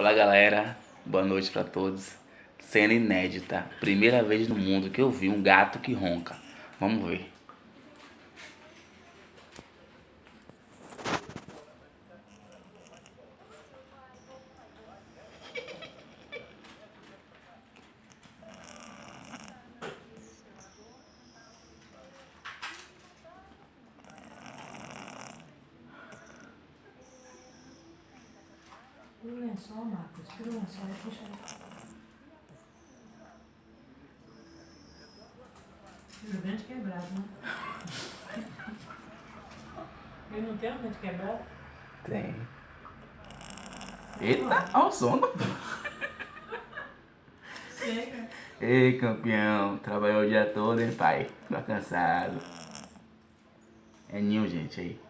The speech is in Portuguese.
Fala galera, boa noite pra todos. Cena inédita, primeira vez no mundo que eu vi um gato que ronca. Vamos ver. Tira o lençol, Marcos. Tira o lençol e puxa aí. O dente quebrado, né? Ele não tem um dente quebrado? Tem. Eita, olha o sono. Chega. Ei, campeão, trabalhou o dia todo, hein, pai? Tá cansado. É ninho, gente, aí.